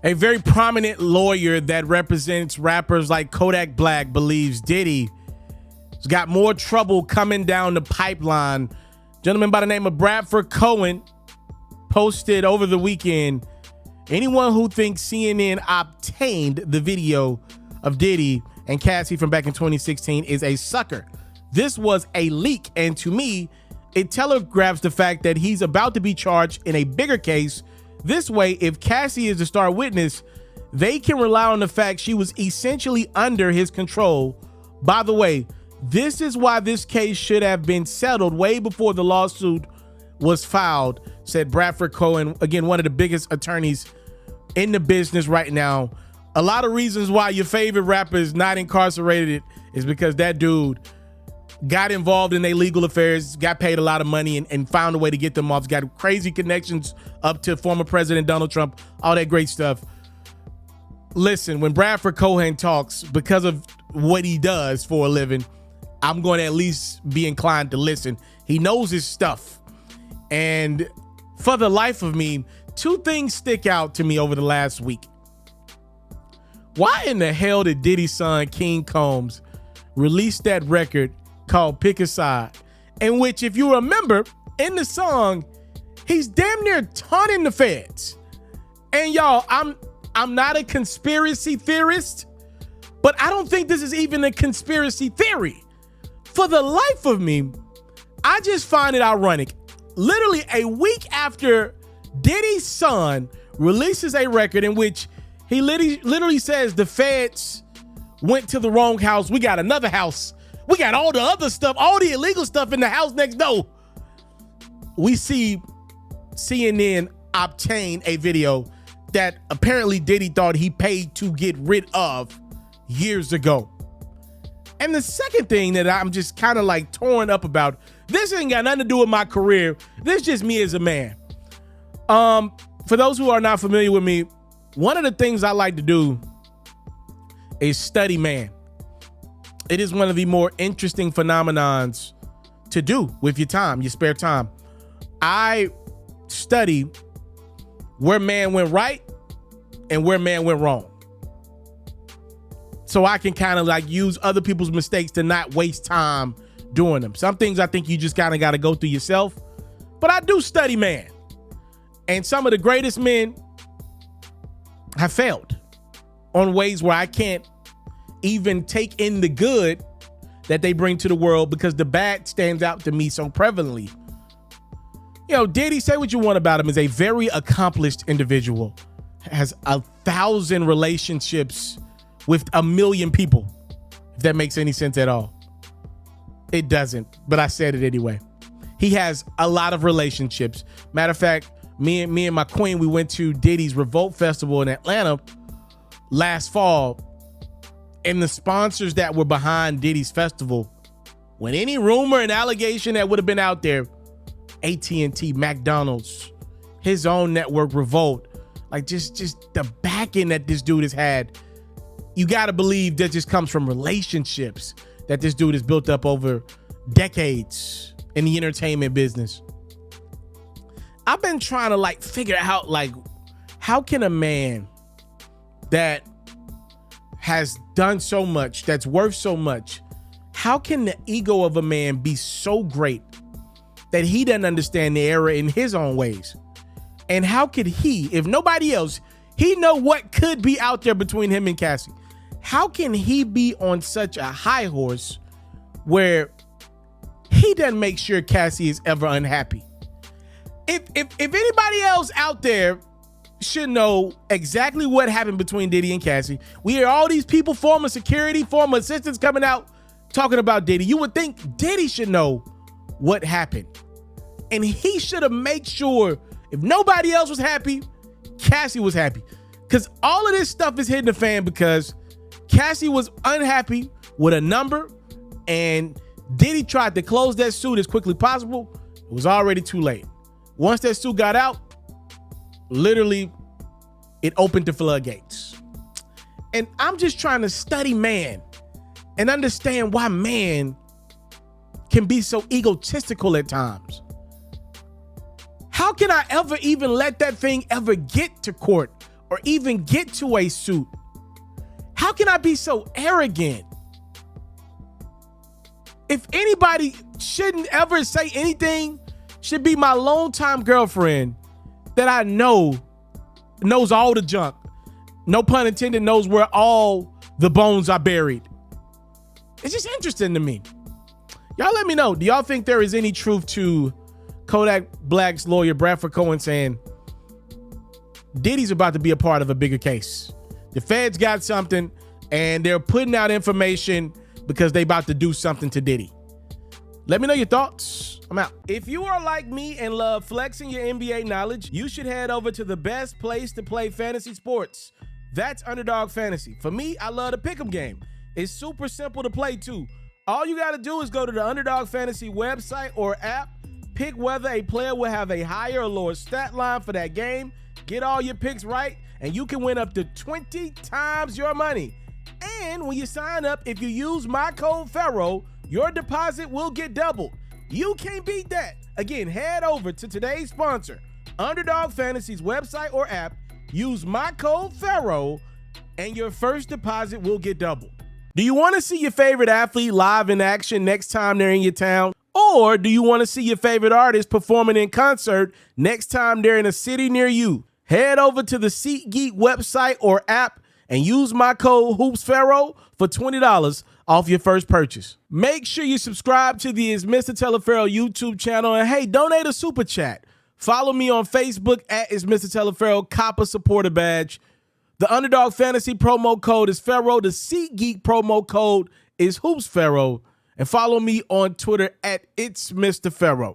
A very prominent lawyer that represents rappers like Kodak Black believes Diddy has got more trouble coming down the pipeline. Gentleman by the name of Bradford Cohen posted over the weekend, anyone who thinks CNN obtained the video of Diddy and Cassie from back in 2016 is a sucker. This was a leak, and to me, it telegraphs the fact that he's about to be charged in a bigger case. This way, if Cassie is the star witness, they can rely on the fact she was essentially under his control. By the way, this is why this case should have been settled way before the lawsuit was filed, said Bradford Cohen, again, one of the biggest attorneys in the business right now. A lot of reasons why your favorite rapper is not incarcerated is because that dude got involved in their legal affairs, got paid a lot of money, and found a way to get them off. He's got crazy connections up to former President Donald Trump, all that great stuff. Listen, when Bradford Cohen talks, because of what he does for a living, I'm going to at least be inclined to listen. He knows his stuff. And for the life of me, two things stick out to me over the last week. Why in the hell did Diddy's son, King Combs, release that record called Pick a Side, in which, if you remember, in the song, he's damn near taunting the feds? And y'all, I'm not a conspiracy theorist, but I don't think this is even a conspiracy theory. For the life of me, I just find it ironic. Literally a week after Diddy's son releases a record in which he literally says the feds went to the wrong house. We got another house. We got all the other stuff, all the illegal stuff in the house next door. We see CNN obtain a video that apparently Diddy thought he paid to get rid of years ago. And the second thing that I'm just kind of like torn up about, this ain't got nothing to do with my career. This is just me as a man. For those who are not familiar with me, one of the things I like to do is study man. It is one of the more interesting phenomenons to do with your time, your spare time. I study where man went right and where man went wrong, so I can kind of like use other people's mistakes to not waste time doing them. Some things I think you just kind of got to go through yourself, but I do study man. And some of the greatest men have failed on ways where I can't even take in the good that they bring to the world because the bad stands out to me so prevalently. You know, Diddy, say what you want about him, is a very accomplished individual, has 1,000 relationships with 1 million people, if that makes any sense at all. It doesn't, but I said it anyway. He has a lot of relationships. Matter of fact, me and my queen, we went to Diddy's Revolt Festival in Atlanta last fall, and the sponsors that were behind Diddy's festival, when any rumor and allegation that would have been out there, AT&T, McDonald's, his own network, Revolt, like just the backing that this dude has had, you got to believe that just comes from relationships that this dude has built up over decades in the entertainment business. I've been trying to like figure out, like, how can a man that has done so much, that's worth so much, how can the ego of a man be so great that he doesn't understand the error in his own ways? And how could he, if nobody else, he know what could be out there between him and Cassie? How can he be on such a high horse where he doesn't make sure Cassie is ever unhappy? If anybody else out there should know exactly what happened between Diddy and Cassie, we hear all these people, former security, former assistants coming out talking about Diddy. You would think Diddy should know what happened. And he should have made sure if nobody else was happy, Cassie was happy. Because all of this stuff is hitting the fan because Cassie was unhappy with a number, and Diddy tried to close that suit as quickly as possible. It was already too late. Once that suit got out, literally, it opened the floodgates. And I'm just trying to study man and understand why man can be so egotistical at times. How can I ever even let that thing ever get to court or even get to a suit. How can I be so arrogant? If anybody shouldn't ever say anything, should be my longtime girlfriend that I know knows all the junk. No pun intended, knows where all the bones are buried. It's just interesting to me. Y'all let me know. Do y'all think there is any truth to Kodak Black's lawyer, Bradford Cohen, saying Diddy's about to be a part of a bigger case? The feds got something and they're putting out information because they about to do something to Diddy. Let me know your thoughts. I'm out. If you are like me and love flexing your NBA knowledge, you should head over to the best place to play fantasy sports. That's Underdog Fantasy. For me, I love the pick'em game. It's super simple to play too. All you got to do is go to the Underdog Fantasy website or app, pick whether a player will have a higher or lower stat line for that game, get all your picks right, and you can win up to 20 times your money. And when you sign up, if you use my code FERRO, your deposit will get doubled. You can't beat that. Again, head over to today's sponsor, Underdog Fantasy's website or app, use my code FERRO, and your first deposit will get doubled. Do you want to see your favorite athlete live in action next time they're in your town? Or do you want to see your favorite artist performing in concert next time they're in a city near you? Head over to the SeatGeek website or app and use my code HoopsFerro for $20 off your first purchase. Make sure you subscribe to the It's Mr. Taliaferro YouTube channel, and hey, donate a super chat. Follow me on Facebook at It's Mr. Taliaferro, cop a supporter badge. The Underdog Fantasy promo code is FERRO. The SeatGeek promo code is HoopsFerro. And follow me on Twitter at It's Mr. Ferro.